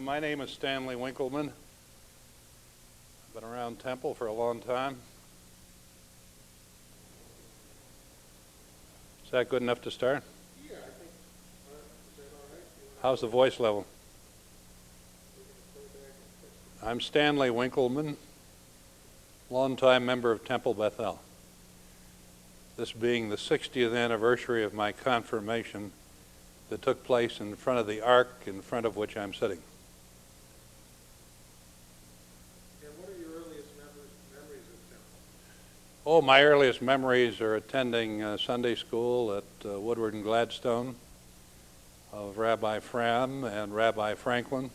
My name is Stanley Winkelman. I've been around Temple for a long time. Is that good enough to start? Yeah, I think, is that all right? How's the voice level? I'm Stanley Winkelman, longtime member of Temple Beth. This being the 60th anniversary of my confirmation that took place in front of the ark in front of which I'm sitting. And what are your earliest memories of Temple? Oh, my earliest memories are attending Sunday school at Woodward and Gladstone of Rabbi Fram and Rabbi Franklin.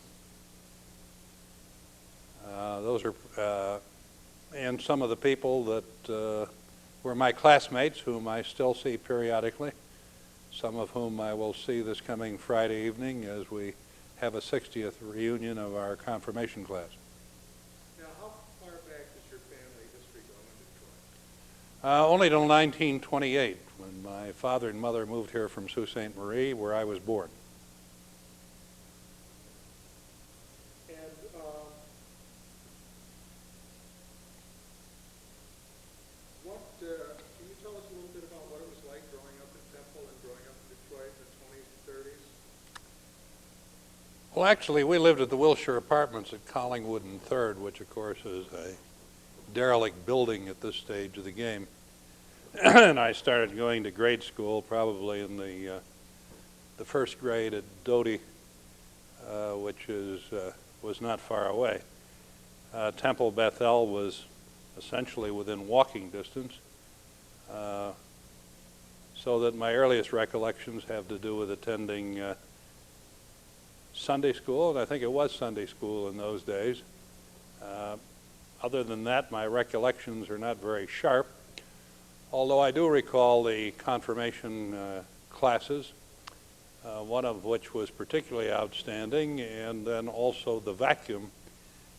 Those are, and some of the people that were my classmates, whom I still see periodically, some of whom I will see this coming Friday evening as we have a 60th reunion of our confirmation class. Now, how far back does your family history go in Detroit? Only till 1928, when my father and mother moved here from Sault Ste. Marie, where I was born. And can you tell us a little bit about what it was like growing up in Temple and growing up in Detroit in the 20s and 30s? Well, actually, we lived at the Wilshire Apartments at Collingwood and 3rd, which, of course, is a derelict building at this stage of the game. And I started going to grade school probably in the first grade at Doty, which was not far away. Temple Beth was essentially within walking distance, so that my earliest recollections have to do with attending Sunday school, and I think it was Sunday school in those days. Other than that, my recollections are not very sharp, although I do recall the confirmation classes, one of which was particularly outstanding, and then also the vacuum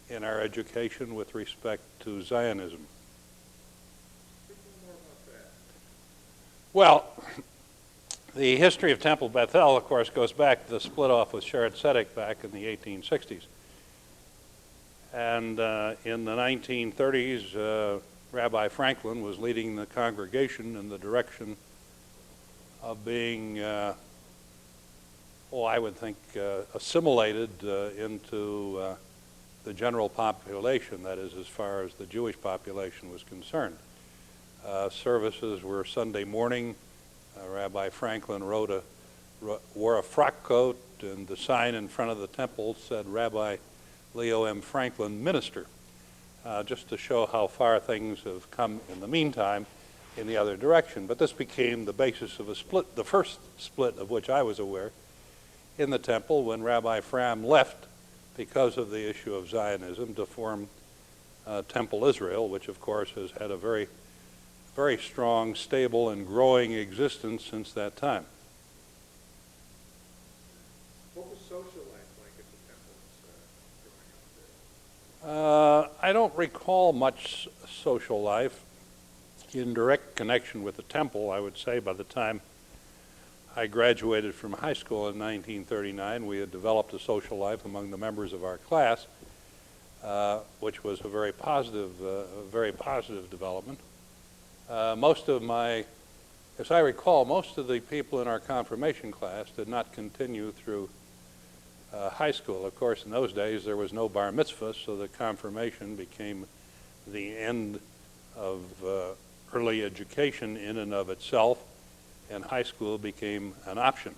in our education with respect to Zionism. Speak a little more about that. Well, the history of Temple Beth, of course, goes back to the split off with Sharet Zedek back in the 1860s. And in the 1930s, Rabbi Franklin was leading the congregation in the direction of being, I would think, assimilated into the general population, that is, as far as the Jewish population was concerned. Services were Sunday morning. Rabbi Franklin wore a frock coat, and the sign in front of the temple said Rabbi Leo M. Franklin, minister, just to show how far things have come in the meantime in the other direction. But this became the basis of a split, the first split of which I was aware, in the temple when Rabbi Fram left because of the issue of Zionism to form Temple Israel, which of course has had a very, very strong, stable, and growing existence since that time. What was social life like at the Temple growing up there? I don't recall much social life in direct connection with the temple. I would say by the time I graduated from high school in 1939, we had developed a social life among the members of our class, which was a very positive development. Most of my, as I recall, most of the people in our confirmation class did not continue through high school. Of course, in those days, there was no bar mitzvah, so the confirmation became the end of early education in and of itself, and high school became an option.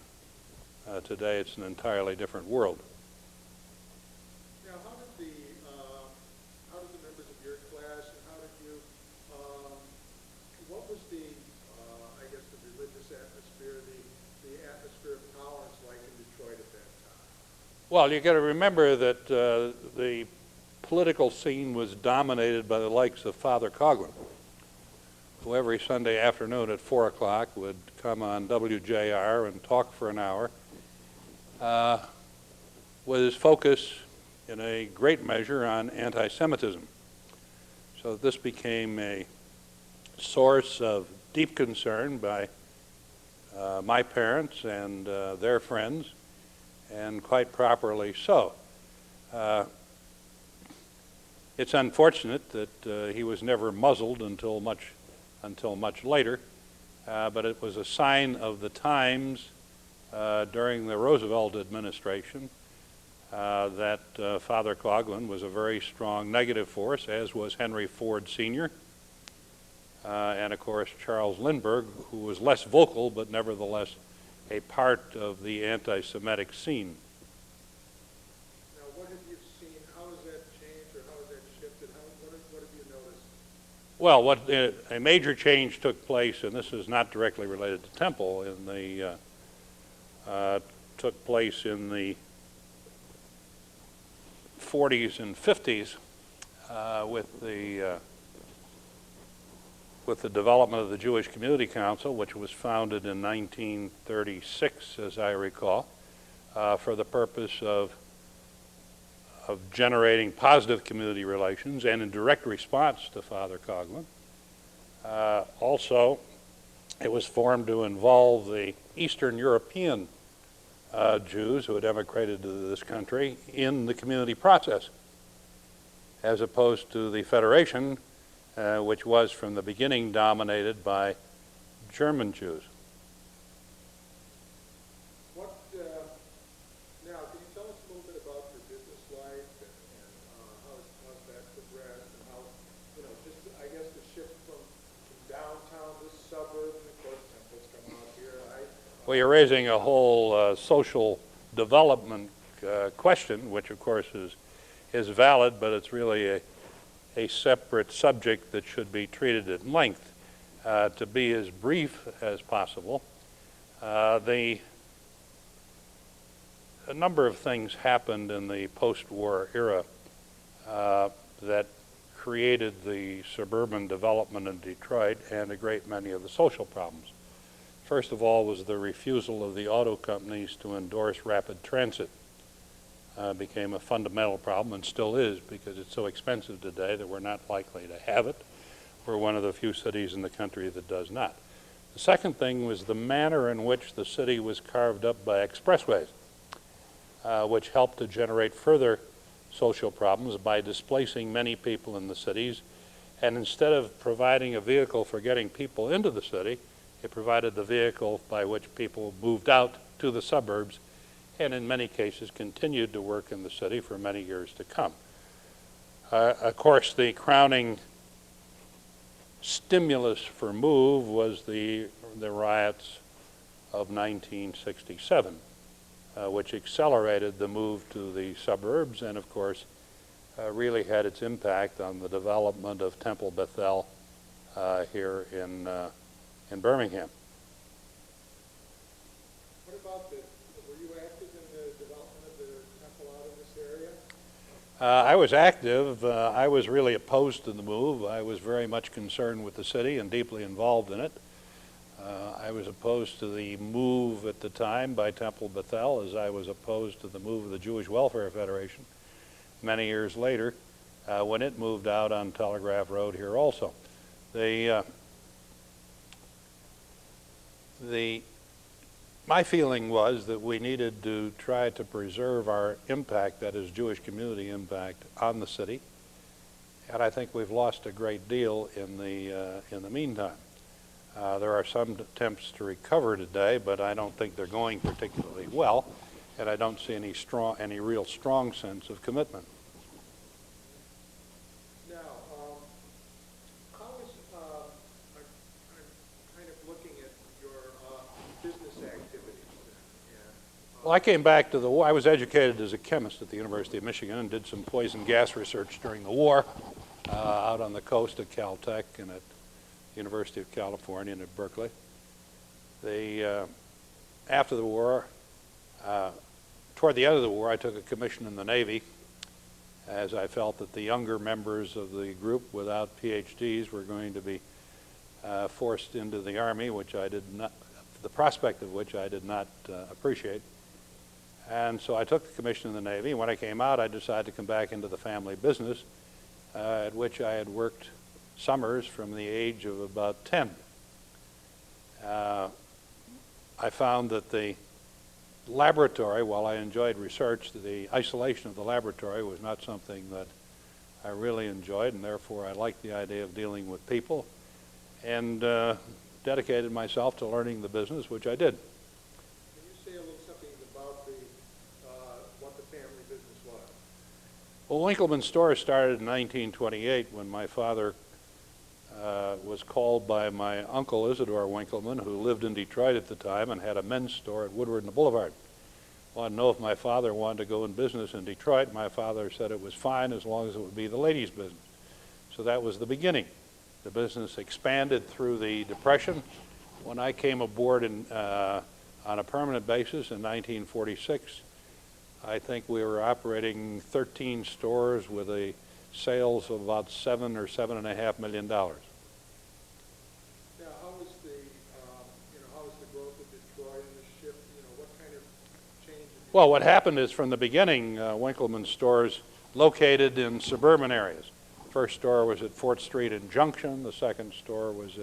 Today, it's an entirely different world. Now, how did the members of your class, and how did you, what was the, I guess, the religious atmosphere, the atmosphere of tolerance like in Detroit at that time? Well, you got to remember that the political scene was dominated by the likes of Father Coughlin, who every Sunday afternoon at 4 o'clock would come on WJR and talk for an hour, with his focus in a great measure on anti-Semitism. So this became a source of deep concern by my parents and their friends, and quite properly so. It's unfortunate that he was never muzzled until much later, but it was a sign of the times during the Roosevelt administration that Father Coughlin was a very strong negative force, as was Henry Ford Sr., and of course Charles Lindbergh, who was less vocal but nevertheless a part of the anti-Semitic scene. Now, what have you seen? How has that changed, or how has that shifted? What have you noticed? Well, a major change took place, and this is not directly related to Temple, took place in the 40s and 50s with the development of the Jewish Community Council, which was founded in 1936, as I recall, for the purpose of generating positive community relations and in direct response to Father Coughlin. Also, it was formed to involve the Eastern European Jews who had emigrated to this country in the community process, as opposed to the Federation, which was from the beginning dominated by German Jews. Now, can you tell us a little bit about your business life and how's that progressed, and how, just I guess the shift from downtown to suburbs, and of course Temple's come out here. Well, you're raising a whole social development question, which of course is valid, but it's really a separate subject that should be treated at length. To be as brief as possible, a number of things happened in the post-war era that created the suburban development in Detroit and a great many of the social problems. First of all was the refusal of the auto companies to endorse rapid transit. Became a fundamental problem, and still is, because it's so expensive today that we're not likely to have it. We're one of the few cities in the country that does not. The second thing was the manner in which the city was carved up by expressways, which helped to generate further social problems by displacing many people in the cities. And instead of providing a vehicle for getting people into the city, it provided the vehicle by which people moved out to the suburbs, and in many cases continued to work in the city for many years to come. Of course, the crowning stimulus for move was the riots of 1967, which accelerated the move to the suburbs, and of course really had its impact on the development of Temple Beth here in Birmingham. What about were you active in the development of the temple out in this area? I was active. I was really opposed to the move. I was very much concerned with the city and deeply involved in it. I was opposed to the move at the time by Temple Beth, as I was opposed to the move of the Jewish Welfare Federation many years later when it moved out on Telegraph Road here also. My feeling was that we needed to try to preserve our impact, that is Jewish community impact, on the city, and I think we've lost a great deal in the meantime. There are some attempts to recover today, but I don't think they're going particularly well, and I don't see any real strong sense of commitment. Now, how is, I'm kind of looking at your business activities. Well, I came back to the war. I was educated as a chemist at the University of Michigan and did some poison gas research during the war out on the coast at Caltech and at the University of California and at Berkeley. After the war, toward the end of the war, I took a commission in the Navy, as I felt that the younger members of the group without PhDs were going to be forced into the Army, which I did not, the prospect of which I did not appreciate. And so I took the commission in the Navy. When I came out, I decided to come back into the family business, at which I had worked summers from the age of about 10. I found that the laboratory, while I enjoyed research, the isolation of the laboratory was not something that I really enjoyed, and therefore I liked the idea of dealing with people, and dedicated myself to learning the business, which I did. Can you say a little something about what the family business was? Well, Winkelman Stores started in 1928 when my father was called by my uncle Isidore Winkelman, who lived in Detroit at the time and had a men's store at Woodward and the Boulevard. Wanted to know if my father wanted to go in business in Detroit. My father said it was fine as long as it would be the ladies' business. So that was the beginning. The business expanded through the Depression. When I came aboard on a permanent basis in 1946, I think we were operating 13 stores with a sales of about $7 or $7.5 million. Now, how was the growth of Detroit and the shift? What kind of change? Well, what happened is from the beginning, Winkelman Stores located in suburban areas. First store was at 4th Street and Junction. The second store was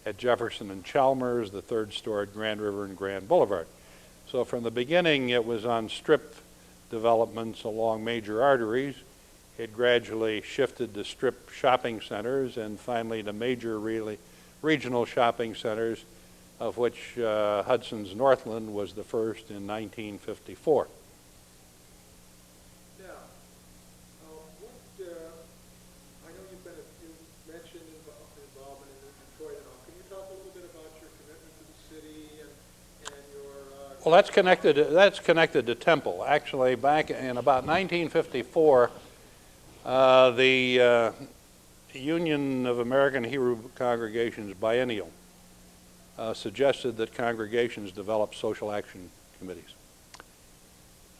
at Jefferson and Chalmers. The third store at Grand River and Grand Boulevard. So from the beginning, it was on strip developments along major arteries. It gradually shifted to strip shopping centers and finally to major regional shopping centers, of which Hudson's Northland was the first in 1954. Now, I know you mentioned involvement in Detroit and all. Can you talk a little bit about your commitment to the city and your... Well, that's connected to Temple. Actually, back in about 1954, the Union of American Hebrew Congregations Biennial suggested that congregations develop social action committees.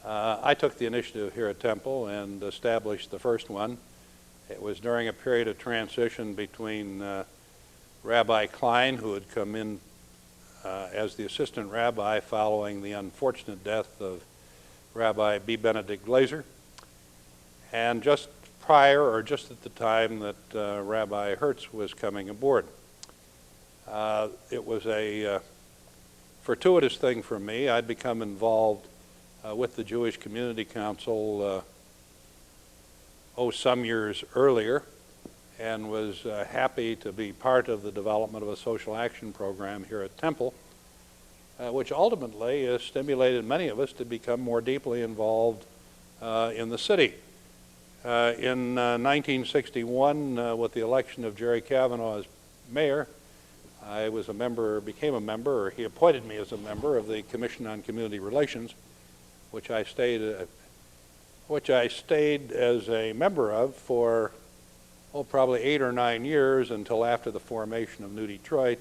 I took the initiative here at Temple and established the first one. It was during a period of transition between Rabbi Klein, who had come in as the assistant rabbi following the unfortunate death of Rabbi B. Benedict Glazer, and just prior, or just at the time that Rabbi Hertz was coming aboard. It was a fortuitous thing for me. I'd become involved with the Jewish Community Council some years earlier, and was happy to be part of the development of a social action program here at Temple, which ultimately stimulated many of us to become more deeply involved in the city. In 1961, with the election of Jerry Cavanaugh as mayor, I was became a member, or he appointed me as a member of the Commission on Community Relations, which I stayed as a member of for probably 8 or 9 years until after the formation of New Detroit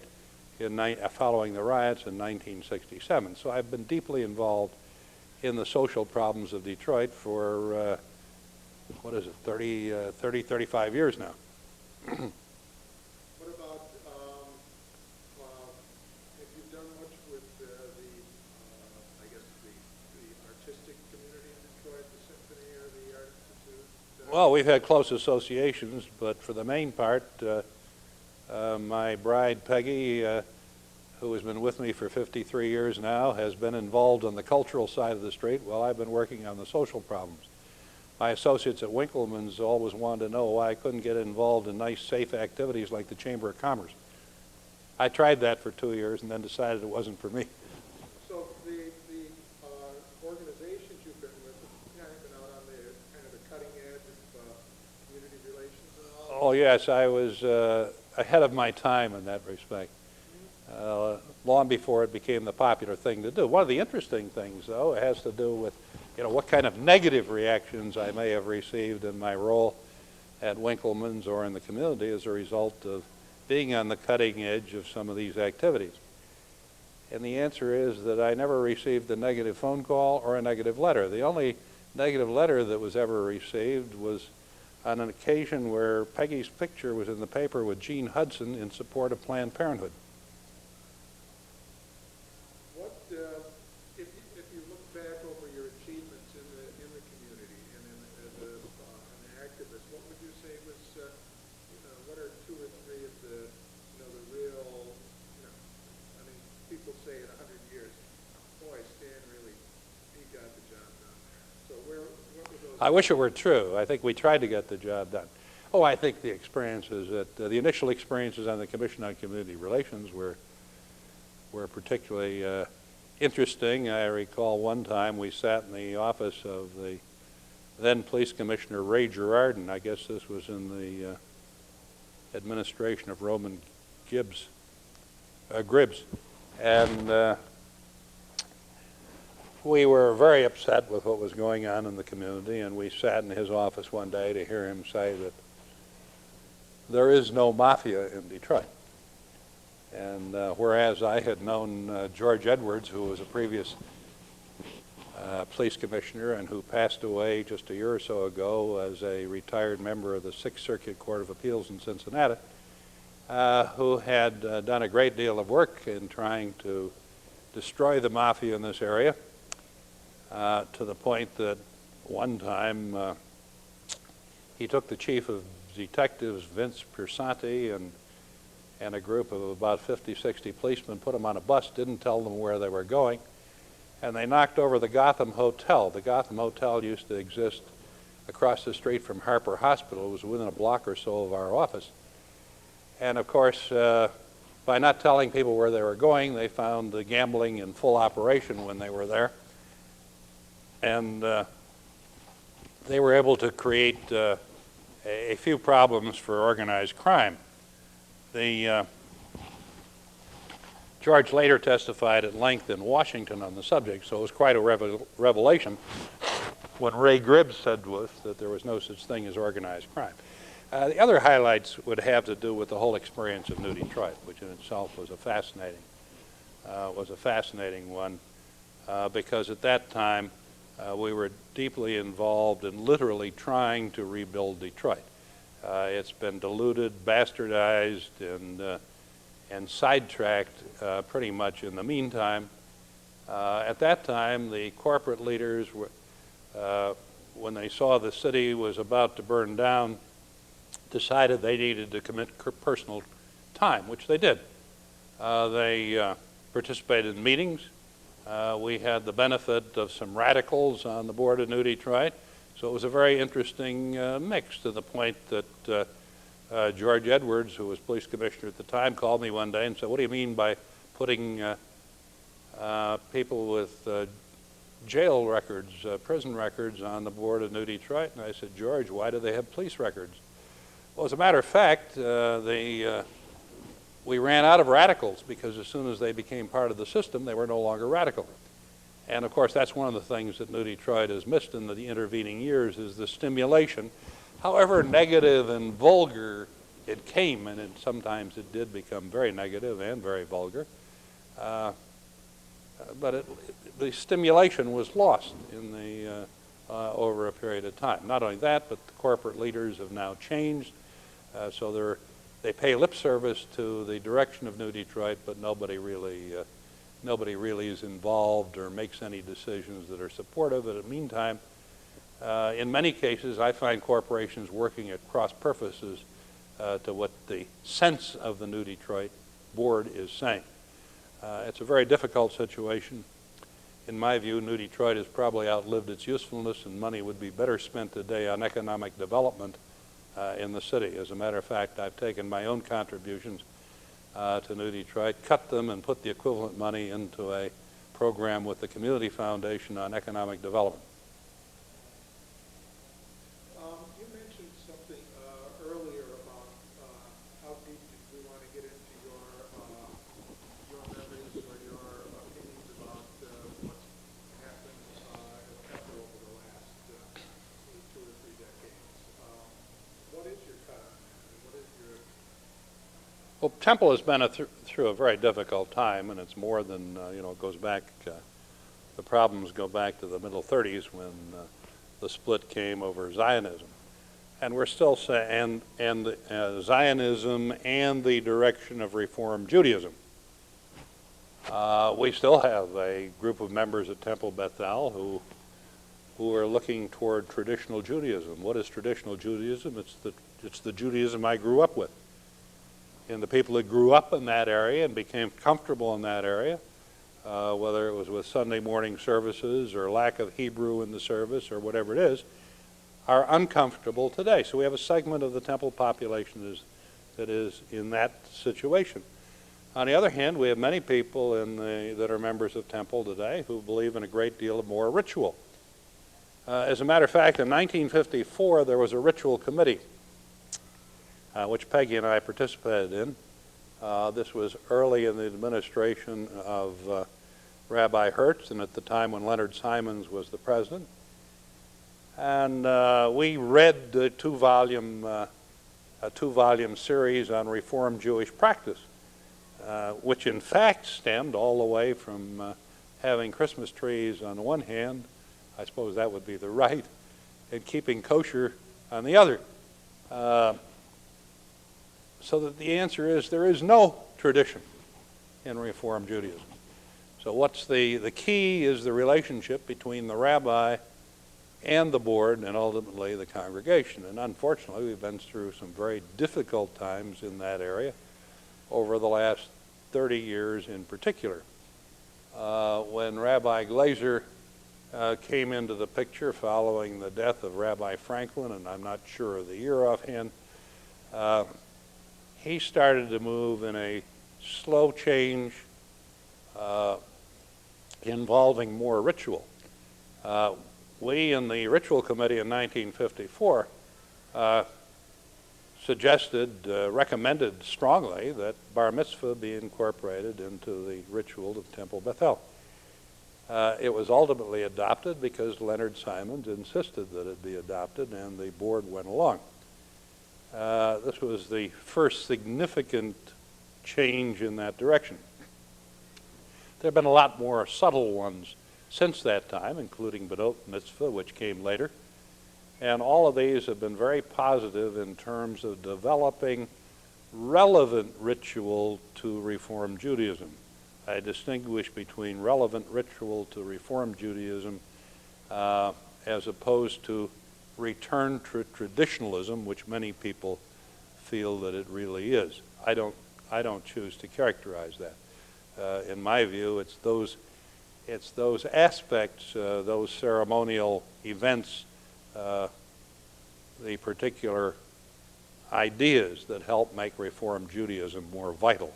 following the riots in 1967. So I've been deeply involved in the social problems of Detroit for 35 years now. What about, have you done much with the artistic community in Detroit, the symphony or the Art Institute? Well, we've had close associations, but for the main part, my bride, Peggy, who has been with me for 53 years now, has been involved on the cultural side of the street while I've been working on the social problems. My associates at Winkelman's always wanted to know why I couldn't get involved in nice, safe activities like the Chamber of Commerce. I tried that for 2 years and then decided it wasn't for me. So the organizations you've been with have been out on the kind of the cutting edge of community relations and all? Oh, yes, I was ahead of my time in that respect, long before it became the popular thing to do. One of the interesting things, though, has to do with what kind of negative reactions I may have received in my role at Winkelman's or in the community as a result of being on the cutting edge of some of these activities. And the answer is that I never received a negative phone call or a negative letter. The only negative letter that was ever received was on an occasion where Peggy's picture was in the paper with Gene Hudson in support of Planned Parenthood. If you look back over your achievements in the community and as an activist, what would you say was, what are 2 or 3 of the real, I mean, people say in 100 years, boy, Stan I wish it were true. I think we tried to get the job done. Oh, I think the experiences that the initial experiences on the Commission on Community Relations were particularly interesting. I recall one time we sat in the office of the then Police Commissioner Ray Gerardin. I guess this was in the administration of Roman Gribbs, and we were very upset with what was going on in the community, and we sat in his office one day to hear him say that there is no mafia in Detroit. And whereas I had known George Edwards, who was a previous police commissioner and who passed away just a year or so ago as a retired member of the Sixth Circuit Court of Appeals in Cincinnati, who had done a great deal of work in trying to destroy the mafia in this area, to the point that one time he took the chief of detectives, Vince Piersanti, and a group of about 50, 60 policemen, put them on a bus, didn't tell them where they were going, and they knocked over the Gotham Hotel. The Gotham Hotel used to exist across the street from Harper Hospital. It was within a block or so of our office. And of course, by not telling people where they were going, they found the gambling in full operation when they were there. And they were able to create a few problems for organized crime. George later testified at length in Washington on the subject, so it was quite a revelation when Ray Gribbs said to us that there was no such thing as organized crime. The other highlights would have to do with the whole experience of New Detroit, which in itself was a fascinating one, because at that time we were deeply involved in literally trying to rebuild Detroit. It's been diluted, bastardized, and sidetracked pretty much in the meantime. At that time, the corporate leaders, when they saw the city was about to burn down, decided they needed to commit personal time, which they did. They participated in meetings. We had the benefit of some radicals on the board of New Detroit, so it was a very interesting mix, to the point that George Edwards, who was police commissioner at the time, called me one day and said, "What do you mean by putting people with jail records, prison records on the board of New Detroit?" And I said, "George, why do they have police records?" Well, as a matter of fact, we ran out of radicals, because as soon as they became part of the system, they were no longer radical. And of course, that's one of the things that New Detroit has missed in the intervening years, is the stimulation. However negative and vulgar it came, and sometimes it did become very negative and very vulgar, but the stimulation was lost in over a period of time. Not only that, but the corporate leaders have now changed, so they pay lip service to the direction of New Detroit, but nobody really is involved or makes any decisions that are supportive. And in the meantime, in many cases, I find corporations working at cross purposes to what the sense of the New Detroit board is saying. It's a very difficult situation. In my view, New Detroit has probably outlived its usefulness, and money would be better spent today on economic development in the city. As a matter of fact, I've taken my own contributions to New Detroit, cut them, and put the equivalent money into a program with the Community Foundation on economic development. You mentioned something earlier about how deep we want to get into your memories or your opinions about what's happened over the last 2 or 3 decades. What is your cut on that? What is your... Well, Temple has been through a very difficult time, and it's more than, it goes back, the problems go back to the middle 30s when the split came over Zionism. And we're still saying, and Zionism and the direction of Reform Judaism. We still have a group of members at Temple Beth who are looking toward traditional Judaism. What is traditional Judaism? It's the Judaism I grew up with. And the people that grew up in that area and became comfortable in that area, whether it was with Sunday morning services or lack of Hebrew in the service or whatever it is, are uncomfortable today. So we have a segment of the Temple population that is in that situation. On the other hand, we have many people that are members of Temple today who believe in a great deal of more ritual. As a matter of fact, in 1954, there was a ritual committee, which Peggy and I participated in. This was early in the administration of Rabbi Hertz, and at the time when Leonard Simons was the president. And we read the two-volume series on Reform Jewish practice, which in fact stemmed all the way from having Christmas trees on the one hand, I suppose that would be the right, and keeping kosher on the other. So that the answer is there is no tradition in Reform Judaism. So what's the key is the relationship between the rabbi and the board and ultimately the congregation. And unfortunately, we've been through some very difficult times in that area over the last 30 years in particular. When Rabbi Glazer came into the picture following the death of Rabbi Franklin, and I'm not sure of the year offhand, he started to move in a slow change involving more ritual. We in the Ritual Committee in 1954 recommended strongly that bar mitzvah be incorporated into the ritual of Temple Bethel. It was ultimately adopted because Leonard Simons insisted that it be adopted, and the board went along. This was the first significant change in that direction. There have been a lot more subtle ones since that time, including B'not Mitzvah, which came later. And all of these have been very positive in terms of developing relevant ritual to Reform Judaism. I distinguish between relevant ritual to Reform Judaism as opposed to return to traditionalism, which many people feel that it really is. I don't choose to characterize that. In my view, it's those aspects, those ceremonial events, the particular ideas that help make Reform Judaism more vital,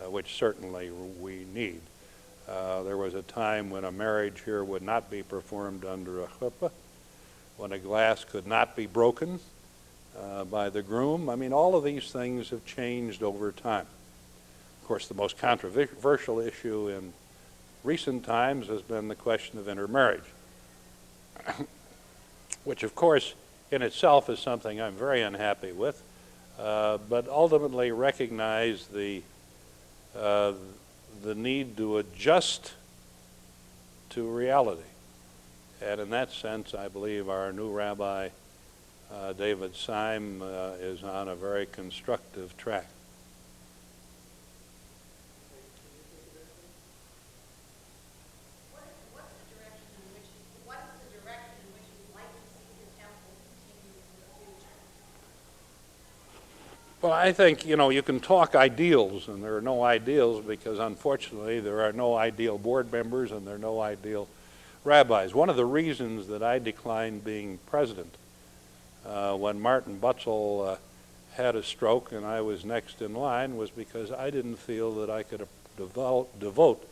which certainly we need. There was a time when a marriage here would not be performed under a chuppah, when a glass could not be broken by the groom. I mean, all of these things have changed over time. Of course, the most controversial issue in recent times has been the question of intermarriage, which of course in itself is something I'm very unhappy with, but ultimately recognize the need to adjust to reality. And in that sense, I believe our new rabbi, David Syme, is on a very constructive track. Well, I think, you can talk ideals, and there are no ideals because, unfortunately, there are no ideal board members and there are no ideal rabbis. One of the reasons that I declined being president when Martin Butzel had a stroke and I was next in line was because I didn't feel that I could devote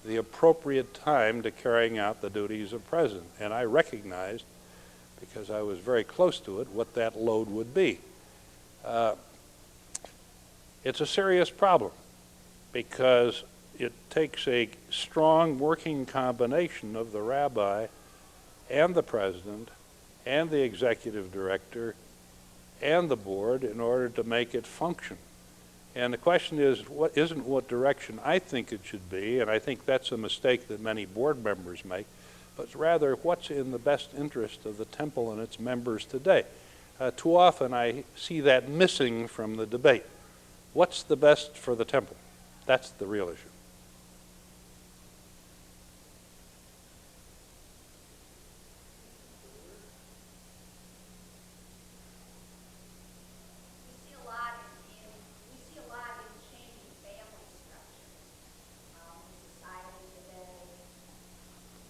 the appropriate time to carrying out the duties of president. And I recognized, because I was very close to it, what that load would be. It's a serious problem because it takes a strong working combination of the rabbi and the president and the executive director and the board in order to make it function. And the question is, what direction I think it should be, and I think that's a mistake that many board members make, but rather what's in the best interest of the temple and its members today. Too often I see that missing from the debate. What's the best for the temple? That's the real issue.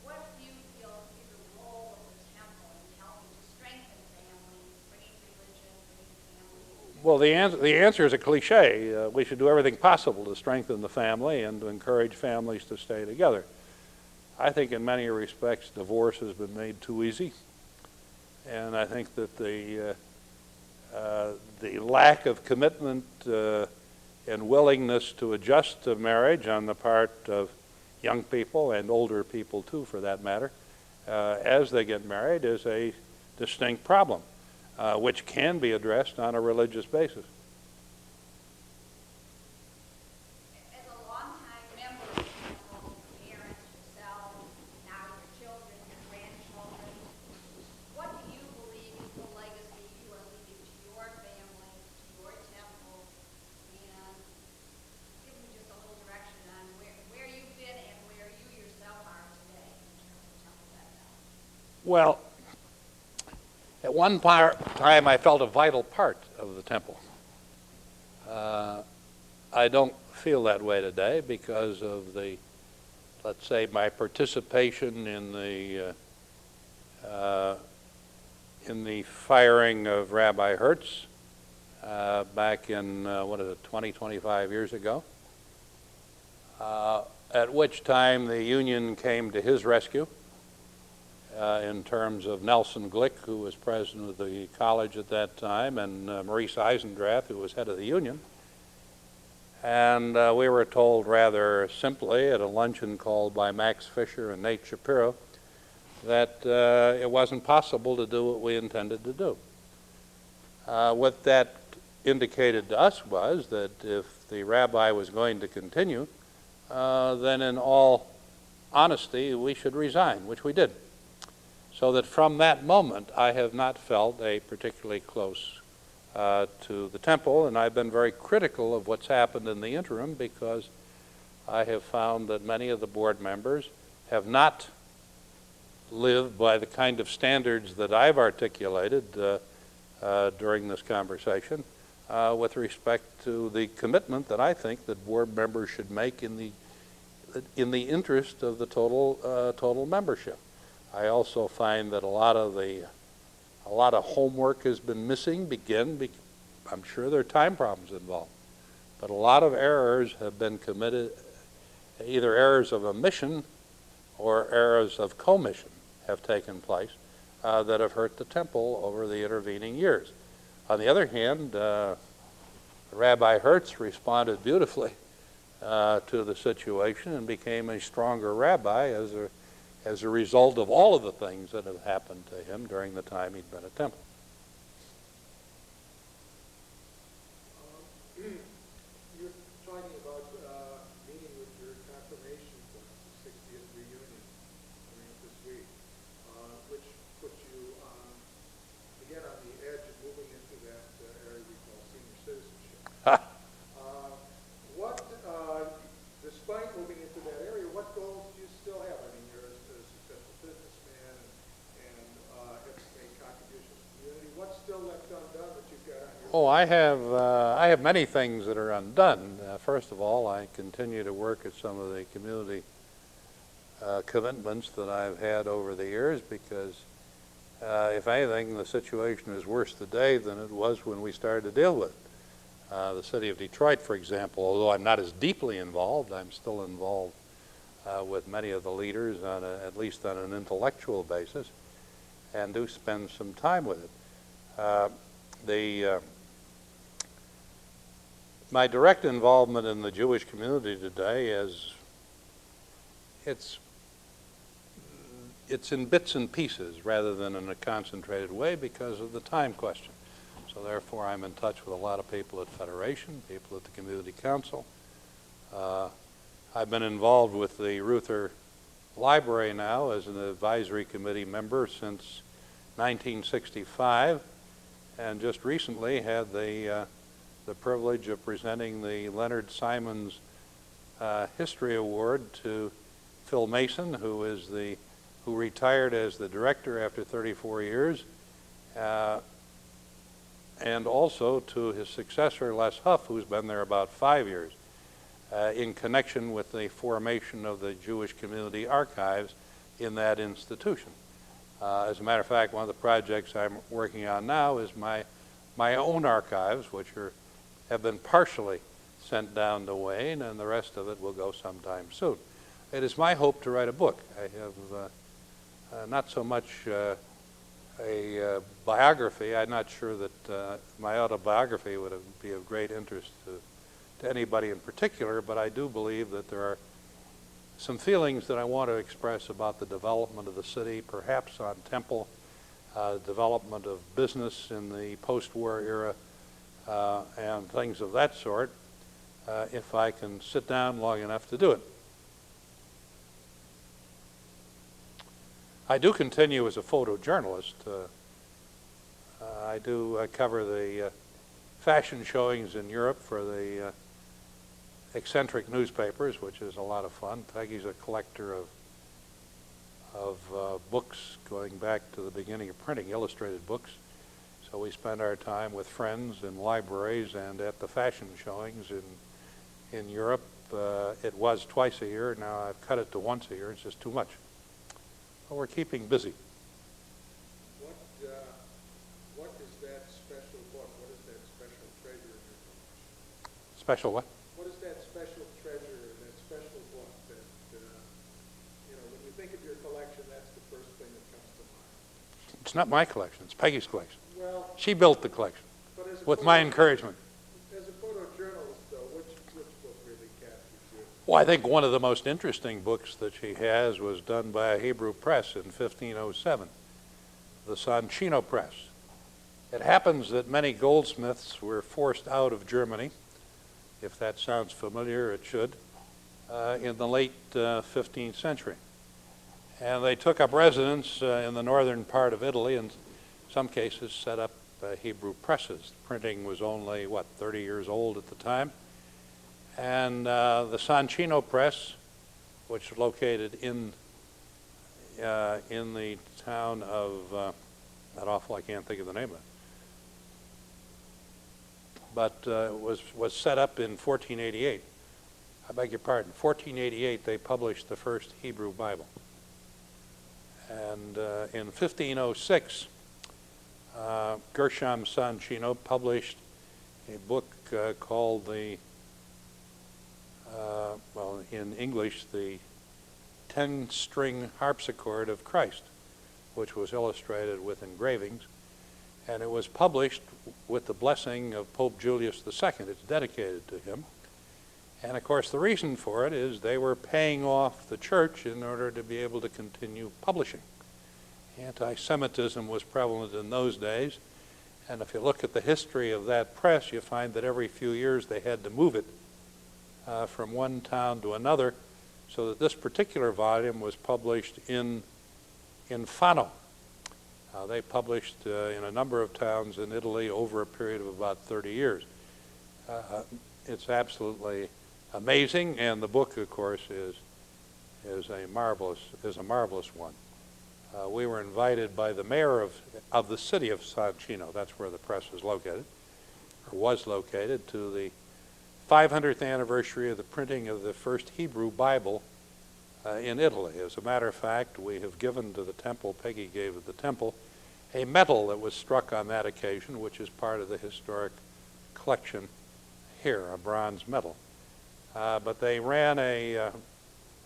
What do you feel is the role of the temple in helping to strengthen Well, the answer is a cliche. We should do everything possible to strengthen the family and to encourage families to stay together. I think in many respects divorce has been made too easy, and I think that the lack of commitment and willingness to adjust to marriage on the part of young people and older people too, for that matter, as they get married is a distinct problem, which can be addressed on a religious basis. As a longtime member of Temple, parents, yourself, now your children, your grandchildren, what do you believe is the legacy you are leaving to your family, to your temple, and give me just a little direction on where you've been and where you yourself are today in terms of Temple Beth now? Well, at one time I felt a vital part of the temple. I don't feel that way today because of the, let's say, my participation in the firing of Rabbi Hertz back in, 20, 25 years ago, at which time the union came to his rescue in terms of Nelson Glick, who was president of the college at that time, and Maurice Eisendrath, who was head of the union. And we were told rather simply at a luncheon called by Max Fisher and Nate Shapiro that it wasn't possible to do what we intended to do. What that indicated to us was that if the rabbi was going to continue, then in all honesty we should resign, which we did. So that from that moment I have not felt a particularly close to the temple, and I've been very critical of what's happened in the interim because I have found that many of the board members have not lived by the kind of standards that I've articulated during this conversation with respect to the commitment that I think that board members should make in the interest of the total membership. I also find that a lot of homework has been missing. I'm sure there are time problems involved, but a lot of errors have been committed, either errors of omission or errors of commission have taken place that have hurt the temple over the intervening years. On the other hand, Rabbi Hertz responded beautifully to the situation and became a stronger rabbi as a result of all of the things that have happened to him during the time he'd been at Temple. You're talking about meeting with your confirmation class, the 60th reunion coming up this week, which puts you again on the edge of moving into that area we call senior citizenship. Despite moving into that area, what goals do you still have? I mean, you're a successful businessman and have made contributions to the community. What's still left undone that you've got on your Oh, I have many things that are undone. First of all, I continue to work at some of the community commitments that I've had over the years because, if anything, the situation is worse today than it was when we started to deal with it. The city of Detroit, for example, although I'm not as deeply involved, I'm still involved with many of the leaders at least on an intellectual basis, and do spend some time with it. My direct involvement in the Jewish community today is it's in bits and pieces rather than in a concentrated way because of the time question. So therefore, I'm in touch with a lot of people at Federation, people at the Community Council. I've been involved with the Ruther Library now as an advisory committee member since 1965, and just recently had the privilege of presenting the Leonard Simons History Award to Phil Mason, who retired as the director after 34 years. And also to his successor, Les Huff, who's been there about 5 years, in connection with the formation of the Jewish Community Archives in that institution. As a matter of fact, one of the projects I'm working on now is my my own archives, which have been partially sent down to Wayne, and the rest of it will go sometime soon. It is my hope to write a book. I have not so much a biography. I'm not sure that my autobiography would be of great interest to anybody in particular, but I do believe that there are some feelings that I want to express about the development of the city, perhaps on Temple, development of business in the post-war era, and things of that sort, if I can sit down long enough to do it. I do continue as a photojournalist. I do cover the fashion showings in Europe for the eccentric newspapers, which is a lot of fun. Peggy's a collector of books going back to the beginning of printing, illustrated books. So we spend our time with friends in libraries and at the fashion showings in Europe. It was twice a year. Now I've cut it to once a year. It's just too much. But we're keeping busy. What is that special book? What is that special treasure in your collection? Special what? What is that special treasure in that special book that, when you think of your collection, that's the first thing that comes to mind? It's not my collection. It's Peggy's collection. Well, She built the collection with my encouragement. As a photojournalist, though, which book really captures you? Well, I think one of the most interesting books that she has was done by a Hebrew press in 1507, the Soncino Press. It happens that many goldsmiths were forced out of Germany. If that sounds familiar, it should, in the late 15th century. And they took up residence in the northern part of Italy, and in some cases set up Hebrew presses. Printing was only, 30 years old at the time. And the Soncino Press, which is located in the town of, I can't think of the name of it, but was set up in 1488. I beg your pardon. 1488, they published the first Hebrew Bible. And in 1506, Gershom Soncino published a book called in English, the 10-string harpsichord of Christ, which was illustrated with engravings. And it was published with the blessing of Pope Julius II. It's dedicated to him. And of course, the reason for it is they were paying off the church in order to be able to continue publishing. Anti-Semitism was prevalent in those days. And if you look at the history of that press, you find that every few years they had to move it from one town to another, so that this particular volume was published in Fano. They published in a number of towns in Italy over a period of about 30 years. It's absolutely amazing, and the book, of course, is a marvelous one. We were invited by the mayor of the city of Soncino, that's where the press is located, or was located, to the 500th anniversary of the printing of the first Hebrew Bible in Italy. As a matter of fact, we have given to the temple, Peggy gave at the temple, a medal that was struck on that occasion, which is part of the historic collection here, a bronze medal. But they ran an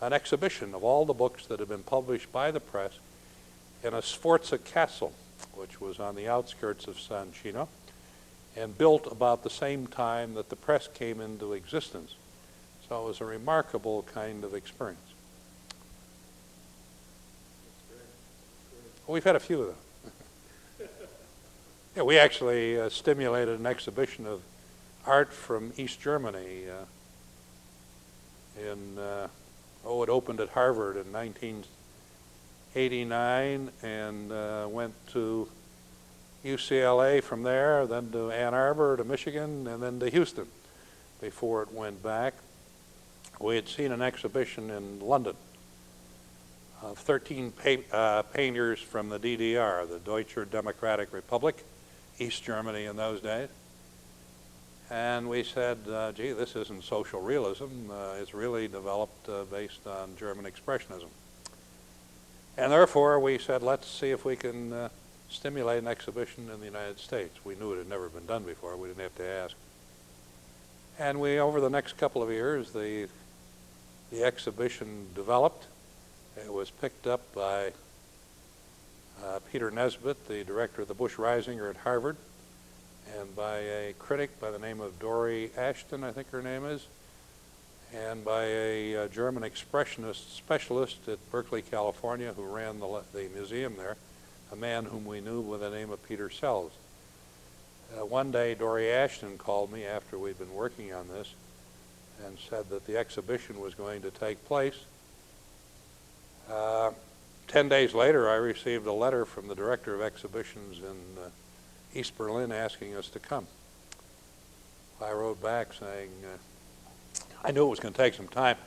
exhibition of all the books that had been published by the press in a Sforza castle, which was on the outskirts of Soncino, and built about the same time that the press came into existence. So it was a remarkable kind of experience. We've had a few of them. Yeah, we actually stimulated an exhibition of art from East Germany it opened at Harvard in 1989 and went to UCLA from there, then to Ann Arbor, to Michigan, and then to Houston before it went back. We had seen an exhibition in London of 13 painters from the DDR, the Deutsche Democratic Republic, East Germany in those days. And we said, gee, this isn't social realism. It's really developed based on German Expressionism. And therefore, we said, let's see if we can stimulate an exhibition in the United States. We knew it had never been done before. We didn't have to ask. And we, over the next couple of years, the exhibition developed. It was picked up by Peter Nesbitt, the director of the Bush Risinger at Harvard, and by a critic by the name of Dory Ashton, I think her name is, and by a German expressionist specialist at Berkeley, California, who ran the museum there, a man whom we knew with the name of Peter Sells. One day, Dory Ashton called me after we'd been working on this and said that the exhibition was going to take place. 10 days later, I received a letter from the director of exhibitions in East Berlin asking us to come. I wrote back saying, I knew it was going to take some time.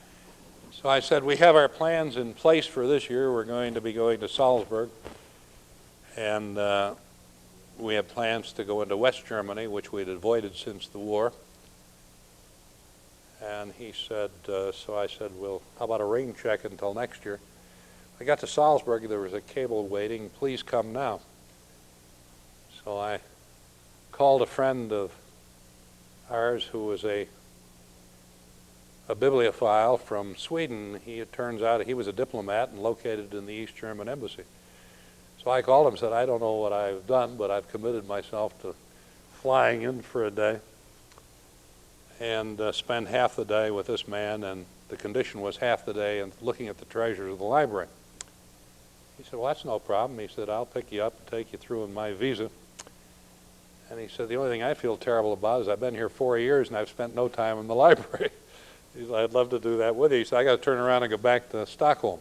So I said, we have our plans in place for this year. We're going to be going to Salzburg, and we have plans to go into West Germany, which we'd avoided since the war. And he said, so I said, well, how about a rain check until next year? I got to Salzburg, there was a cable waiting, please come now. So I called a friend of ours who was a bibliophile from Sweden. It turns out he was a diplomat and located in the East German embassy. So I called him and said, I don't know what I've done, but I've committed myself to flying in for a day and spend half the day with this man, and the condition was half the day and looking at the treasures of the library. He said, well, that's no problem. He said, I'll pick you up and take you through in my visa. And he said, the only thing I feel terrible about is I've been here 4 years and I've spent no time in the library. He said, I'd love to do that with you. He said, I got to turn around and go back to Stockholm.